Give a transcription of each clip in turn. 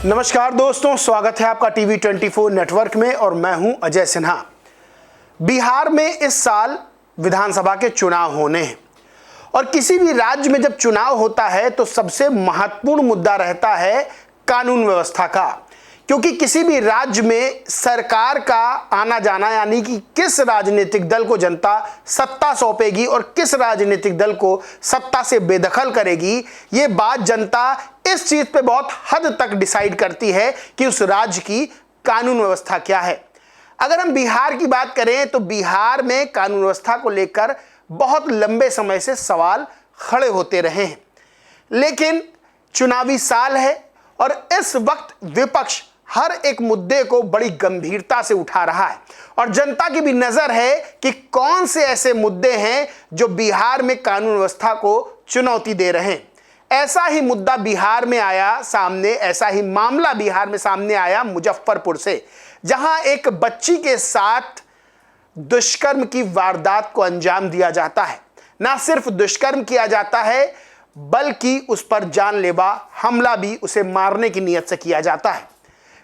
नमस्कार दोस्तों, स्वागत है आपका टीवी 24 नेटवर्क में और मैं हूं अजय सिन्हा। बिहार में इस साल विधानसभा के चुनाव होने हैं और किसी भी राज्य में जब चुनाव होता है तो सबसे महत्वपूर्ण मुद्दा रहता है कानून व्यवस्था का, क्योंकि किसी भी राज्य में सरकार का आना जाना, यानी कि किस राजनीतिक दल को जनता सत्ता सौंपेगी और किस राजनीतिक दल को सत्ता से बेदखल करेगी, ये बात जनता इस चीज पे बहुत हद तक डिसाइड करती है कि उस राज्य की कानून व्यवस्था क्या है। अगर हम बिहार की बात करें तो बिहार में कानून व्यवस्था को लेकर बहुत लंबे समय से सवाल खड़े होते रहे हैं, लेकिन चुनावी साल है और इस वक्त विपक्ष हर एक मुद्दे को बड़ी गंभीरता से उठा रहा है और जनता की भी नजर है कि कौन से ऐसे मुद्दे हैं जो बिहार में कानून व्यवस्था को चुनौती दे रहे हैं। ऐसा ही मुद्दा बिहार में आया सामने, ऐसा ही मामला बिहार में सामने आया मुजफ्फरपुर से, जहां एक बच्ची के साथ दुष्कर्म की वारदात को अंजाम दिया जाता है। ना सिर्फ दुष्कर्म किया जाता है बल्कि उस पर जानलेवा हमला भी उसे मारने की नीयत से किया जाता है।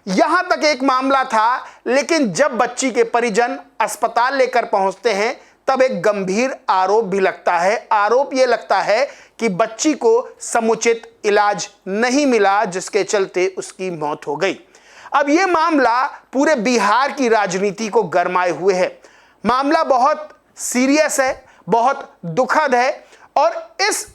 यहां तक एक मामला था, लेकिन जब बच्ची के परिजन अस्पताल लेकर पहुंचते हैं तब एक गंभीर आरोप भी लगता है। आरोप यह लगता है कि बच्ची को समुचित इलाज नहीं मिला, जिसके चलते उसकी मौत हो गई। अब यह मामला पूरे बिहार की राजनीति को गरमाए हुए है। मामला बहुत सीरियस है, बहुत दुखद है और इस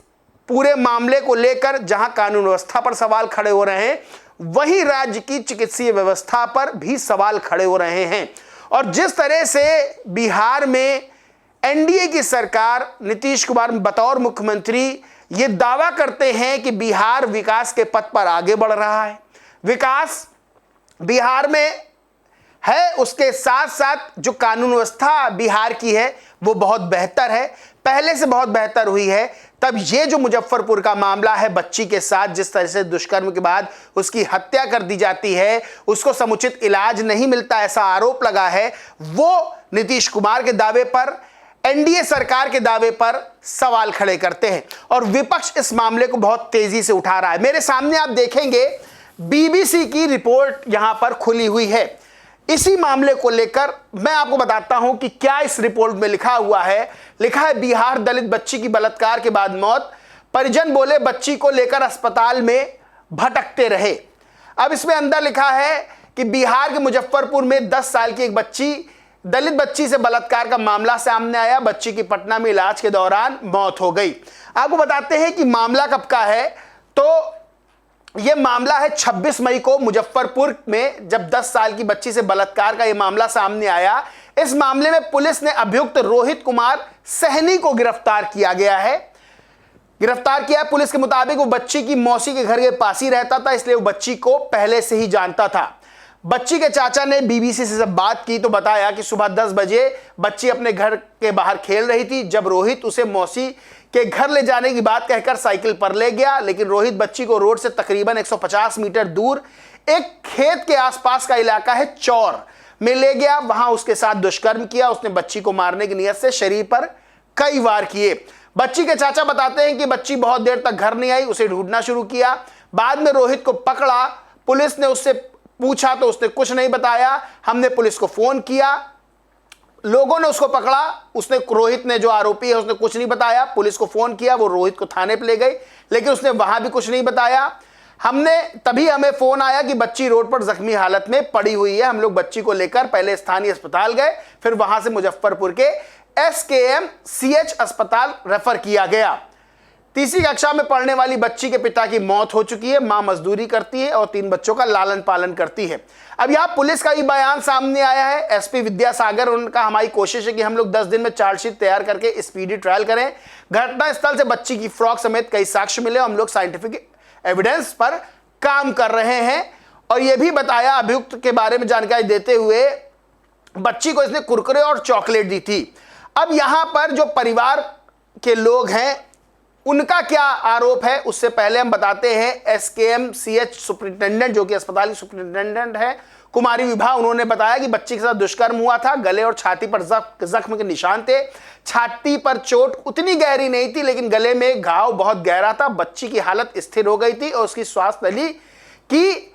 पूरे मामले को लेकर जहां कानून व्यवस्था पर सवाल खड़े हो रहे हैं, वहीं राज्य की चिकित्सीय व्यवस्था पर भी सवाल खड़े हो रहे हैं। और जिस तरह से बिहार में एनडीए की सरकार, नीतीश कुमार बतौर मुख्यमंत्री ये दावा करते हैं कि बिहार विकास के पथ पर आगे बढ़ रहा है, विकास बिहार में है, उसके साथ साथ जो कानून व्यवस्था बिहार की है वो बहुत बेहतर है, पहले से बहुत बेहतर हुई है। तब ये जो मुजफ्फरपुर का मामला है, बच्ची के साथ जिस तरह से दुष्कर्म के बाद उसकी हत्या कर दी जाती है, उसको समुचित इलाज नहीं मिलता, ऐसा आरोप लगा है, वो नीतीश कुमार के दावे पर, एनडीए सरकार के दावे पर सवाल खड़े करते हैं और विपक्ष इस मामले को बहुत तेजी से उठा रहा है। मेरे सामने आप देखेंगे बीबीसी की रिपोर्ट यहां पर खुली हुई है। इसी मामले को लेकर मैं आपको बताता हूं कि क्या इस रिपोर्ट में लिखा हुआ है। लिखा है, बिहार दलित बच्ची की बलात्कार के बाद मौत, परिजन बोले बच्ची को लेकर अस्पताल में भटकते रहे। अब इसमें अंदर लिखा है कि बिहार के मुजफ्फरपुर में 10 साल की एक बच्ची, दलित बच्ची से बलात्कार का मामला सामने आया। बच्ची की पटना में इलाज के दौरान मौत हो गई। आपको बताते हैं कि मामला कब का है, तो यह मामला है 26 मई को मुजफ्फरपुर में, जब 10 साल की बच्ची से बलात्कार का यह मामला सामने आया। इस मामले में पुलिस ने अभियुक्त रोहित कुमार सहनी को गिरफ्तार किया गया है। गिरफ्तार किया पुलिस के मुताबिक वो बच्ची की मौसी के घर के पास ही रहता था, इसलिए वो बच्ची को पहले से ही जानता था। बच्ची के चाचा ने बीबीसी से जब बात की तो बताया कि सुबह 10 बजे बच्ची अपने घर के बाहर खेल रही थी, जब रोहित उसे मौसी के घर ले जाने की बात कहकर साइकिल पर ले गया, लेकिन रोहित बच्ची को रोड से तकरीबन 150 मीटर दूर एक खेत के आसपास का इलाका है चौर में ले गया। वहां उसके साथ दुष्कर्म किया। उसने बच्ची को मारने की नीयत से शरीर पर कई वार किए। बच्ची के चाचा बताते हैं कि बच्ची बहुत देर तक घर नहीं आई, उसे ढूंढना शुरू किया। बाद में रोहित को पकड़ा, पुलिस ने उससे पूछा तो उसने कुछ नहीं बताया। हमने पुलिस को फोन किया, लोगों ने उसको पकड़ा, उसने, रोहित ने जो आरोपी है उसने कुछ नहीं बताया। पुलिस को फोन किया, वो रोहित को थाने पे ले गई, लेकिन उसने वहां भी कुछ नहीं बताया। तभी हमें फोन आया कि बच्ची रोड पर जख्मी हालत में पड़ी हुई है। हम लोग बच्ची को लेकर पहले स्थानीय अस्पताल गए, फिर वहां से मुजफ्फरपुर के SKMCH अस्पताल रेफर किया गया। तीसरी कक्षा में पढ़ने वाली बच्ची के पिता की मौत हो चुकी है। मां मजदूरी करती है और 3 बच्चों का लालन पालन करती है। अब यहां पुलिस का ये बयान सामने आया है। एसपी विद्यासागर, उनका हमारी कोशिश है कि हम लोग 10 दिन में चार्जशीट तैयार करके स्पीडी ट्रायल करें। घटनास्थल से बच्ची की फ्रॉक समेत कई साक्ष्य मिले। हम लोग साइंटिफिक एविडेंस पर काम कर रहे हैं। और यह भी बताया अभियुक्त के बारे में जानकारी देते हुए, बच्ची को इसने कुरकुरे और चॉकलेट दी थी। अब यहां पर जो परिवार के लोग हैं उनका क्या आरोप है, उससे पहले हम बताते हैं SKMCH सुपरिटेंडेंट, जो कि अस्पताल की सुपरिटेंडेंट है, कुमारी विभा, उन्होंने बताया कि बच्ची के साथ दुष्कर्म हुआ था। गले और छाती पर जख्म के निशान थे। छाती पर चोट उतनी गहरी नहीं थी, लेकिन गले में घाव बहुत गहरा था। बच्ची की हालत स्थिर हो गई थी और उसकी श्वास नली की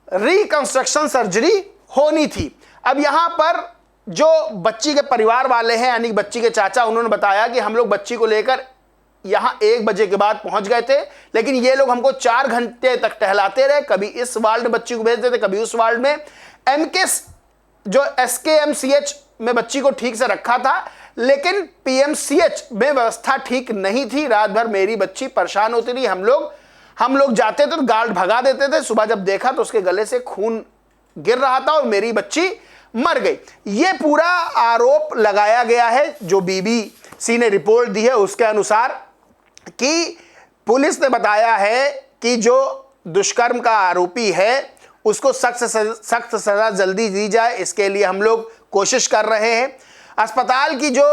रिकंस्ट्रक्शन सर्जरी होनी थी। अब यहां पर जो बच्ची के परिवार वाले हैं, यानी बच्ची के चाचा, उन्होंने बताया कि हम लोग बच्ची को लेकर यहां 1 बजे के बाद पहुंच गए थे, लेकिन ये लोग हमको 4 घंटे तक टहलाते रहे, कभी इस वार्ड में बच्ची को भेज देते, कभी उस वार्ड में। जो SKMCH में बच्ची को ठीक से रखा था, लेकिन PMCH में व्यवस्था ठीक नहीं थी। रात भर मेरी बच्ची परेशान होती रही। हम लोग जाते थे तो गार्ड भगा देते थे। सुबह जब देखा तो उसके गले से खून गिर रहा था और मेरी बच्ची मर गई। ये पूरा आरोप लगाया गया है। जो BBC ने रिपोर्ट दी है उसके अनुसार कि पुलिस ने बताया है कि जो दुष्कर्म का आरोपी है उसको सख्त सजा जल्दी दी जाए, इसके लिए हम लोग कोशिश कर रहे हैं। अस्पताल की जो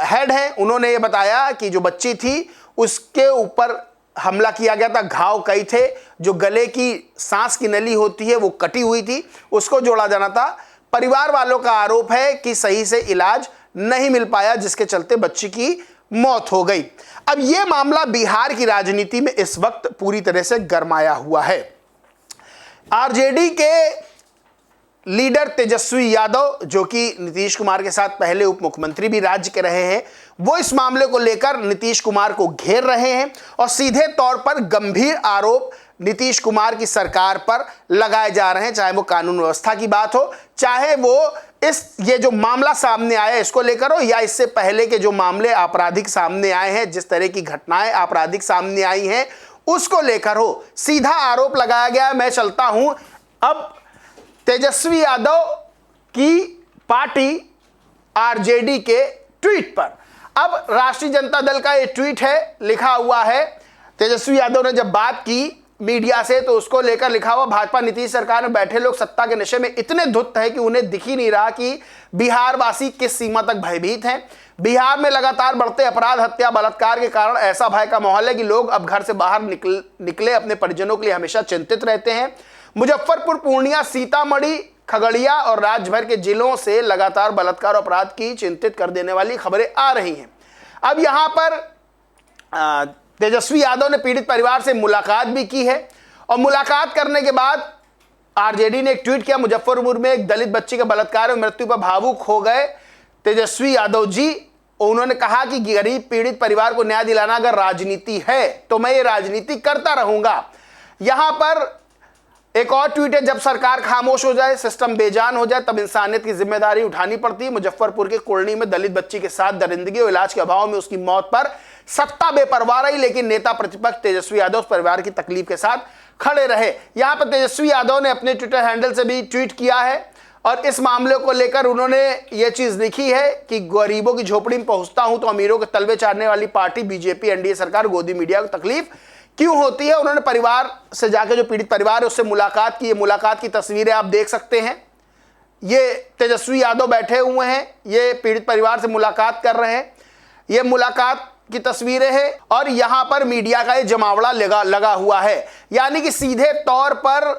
हेड है उन्होंने ये बताया कि जो बच्ची थी उसके ऊपर हमला किया गया था, घाव कई थे, जो गले की सांस की नली होती है वो कटी हुई थी, उसको जोड़ा जाना था। परिवार वालों का आरोप है कि सही से इलाज नहीं मिल पाया, जिसके चलते बच्ची की मौत हो गई। अब यह मामला बिहार की राजनीति में इस वक्त पूरी तरह से गरमाया हुआ है। RJD के लीडर तेजस्वी यादव, जो कि नीतीश कुमार के साथ पहले उप मुख्यमंत्री भी राज्य के रहे हैं, वो इस मामले को लेकर नीतीश कुमार को घेर रहे हैं और सीधे तौर पर गंभीर आरोप नीतीश कुमार की सरकार पर लगाए जा रहे हैं, चाहे वो कानून व्यवस्था की बात हो, चाहे वो ये जो मामला सामने आया इसको लेकर हो, या इससे पहले के जो मामले आपराधिक सामने आए हैं, जिस तरह की घटनाएं आपराधिक सामने आई हैं उसको लेकर हो। सीधा आरोप लगाया गया। मैं चलता हूं अब तेजस्वी यादव की पार्टी RJD के ट्वीट पर। अब राष्ट्रीय जनता दल का ये ट्वीट है, लिखा हुआ है, तेजस्वी यादव ने जब बात की मीडिया से तो उसको लेकर लिखा हुआ, भाजपा नीतीश सरकार में बैठे लोग सत्ता के नशे में इतने धुत है कि उन्हें दिख ही नहीं रहा कि बिहार वासी किस सीमा तक भयभीत हैं। बिहार में लगातार बढ़ते अपराध, हत्या, बलात्कार के कारण ऐसा भय का माहौल है कि लोग अब घर से बाहर निकले अपने परिजनों के लिए हमेशा चिंतित रहते हैं। मुजफ्फरपुर, पूर्णिया, सीतामढ़ी, खगड़िया और राज्य भर के जिलों से लगातार बलात्कार और अपराध की चिंतित कर देने वाली खबरें आ रही हैं। अब यहां पर तेजस्वी यादव ने पीड़ित परिवार से मुलाकात भी की है और मुलाकात करने के बाद RJD ने एक ट्वीट किया, मुजफ्फरपुर में एक दलित बच्ची के बलात्कार और मृत्यु पर भावुक हो गए तेजस्वी यादव जी। उन्होंने कहा कि गरीब पीड़ित परिवार को न्याय दिलाना अगर राजनीति है तो मैं ये राजनीति करता रहूंगा। यहां पर एक और ट्वीट है, जब सरकार खामोश हो जाए, सिस्टम बेजान हो जाए, तब इंसानियत की जिम्मेदारी उठानी पड़ती है। मुजफ्फरपुर के कुर्णी में दलित बच्ची के साथ दरिंदगी और इलाज के अभाव में उसकी मौत पर सत्ता बेपरवाह रही, लेकिन नेता प्रतिपक्ष तेजस्वी यादव उस परिवार की तकलीफ के साथ खड़े रहे। यहां पर तेजस्वी यादव ने अपने ट्विटर हैंडल से भी ट्वीट किया है और इस मामले को लेकर उन्होंने ये चीज लिखी है कि गरीबों की झोपड़ी में पहुंचता हूं तो अमीरों के तलवे चाटने वाली पार्टी BJP NDA सरकार गोदी मीडिया को तकलीफ क्यों होती है। उन्होंने परिवार से जाकर, जो पीड़ित परिवार है उससे मुलाकात की। मुलाकात की तस्वीरें आप देख सकते हैं। ये तेजस्वी यादव बैठे हुए हैं, ये पीड़ित परिवार से मुलाकात कर रहे हैं, ये मुलाकात की तस्वीरें हैं और यहां पर मीडिया का ये जमावड़ा लगा हुआ है। यानी कि सीधे तौर पर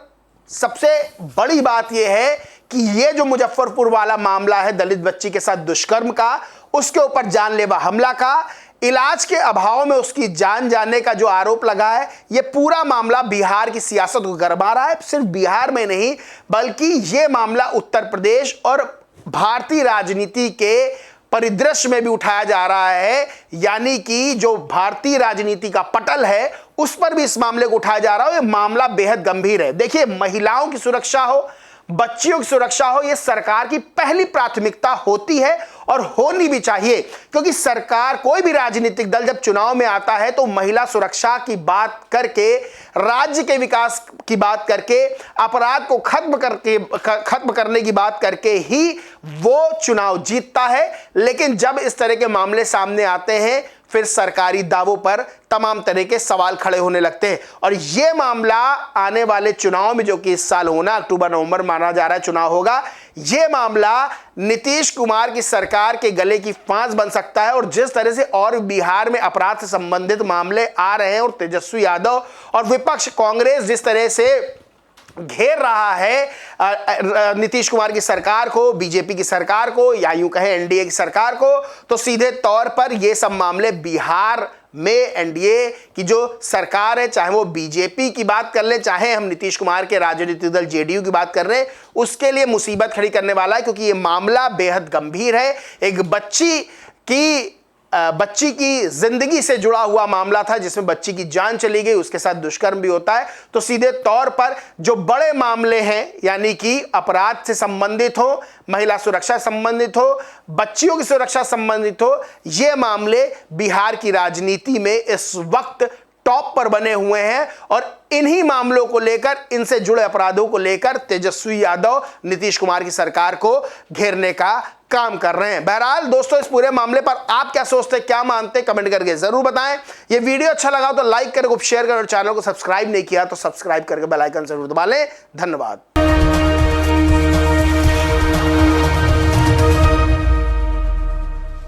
सबसे बड़ी बात यह है कि ये जो मुजफ्फरपुर वाला मामला है दलित बच्ची के साथ दुष्कर्म का, उसके ऊपर जानलेवा हमला का, इलाज के अभाव में उसकी जान जाने का जो आरोप लगा है, ये पूरा मामला बिहार की सियासत को गरमा रहा है। सिर्फ बिहार में नहीं बल्कि ये मामला उत्तर प्रदेश और भारतीय राजनीति के परिदृश्य में भी उठाया जा रहा है। यानी कि जो भारतीय राजनीति का पटल है उस पर भी इस मामले को उठाया जा रहा है। ये मामला बेहद गंभीर है। देखिए, महिलाओं की सुरक्षा हो, बच्चियों की सुरक्षा हो, यह सरकार की पहली प्राथमिकता होती है और होनी भी चाहिए, क्योंकि सरकार, कोई भी राजनीतिक दल जब चुनाव में आता है तो महिला सुरक्षा की बात करके, राज्य के विकास की बात करके, अपराध को खत्म करने की बात करके ही वो चुनाव जीतता है। लेकिन जब इस तरह के मामले सामने आते हैं फिर सरकारी दावों पर तमाम तरह के सवाल खड़े होने लगते हैं। और यह मामला आने वाले चुनाव में, जो कि इस साल होना, अक्टूबर-नवंबर माना जा रहा है चुनाव होगा, यह मामला नीतीश कुमार की सरकार के गले की फांस बन सकता है। और जिस तरह से और बिहार में अपराध से संबंधित मामले आ रहे हैं और तेजस्वी यादव और विपक्ष कांग्रेस जिस तरह से घेर रहा है नीतीश कुमार की सरकार को, बीजेपी की सरकार को, या यूं कहें एनडीए की सरकार को, तो सीधे तौर पर ये सब मामले बिहार में एनडीए की जो सरकार है, चाहे वो बीजेपी की बात कर ले, चाहे हम नीतीश कुमार के राजनीतिक दल जेडीयू की बात कर रहे हैं, उसके लिए मुसीबत खड़ी करने वाला है, क्योंकि ये मामला बेहद गंभीर है। एक बच्ची की जिंदगी से जुड़ा हुआ मामला था, जिसमें बच्ची की जान चली गई, उसके साथ दुष्कर्म भी होता है। तो सीधे तौर पर जो बड़े मामले हैं, यानी कि अपराध से संबंधित हो, महिला सुरक्षा संबंधित हो, बच्चियों की सुरक्षा संबंधित हो, ये मामले बिहार की राजनीति में इस वक्त टॉप पर बने हुए हैं। और इन्हीं मामलों को लेकर, इनसे जुड़े अपराधों को लेकर तेजस्वी यादव नीतीश कुमार की सरकार को घेरने का काम कर रहे हैं। बहरहाल दोस्तों, इस पूरे मामले पर आप क्या सोचते हैं, क्या मानते हैं, कमेंट करके जरूर बताएं। ये वीडियो अच्छा लगा तो लाइक करें, शेयर करें, और चैनल को सब्सक्राइब नहीं किया तो सब्सक्राइब करके बेल आइकन जरूर दबा लें। धन्यवाद।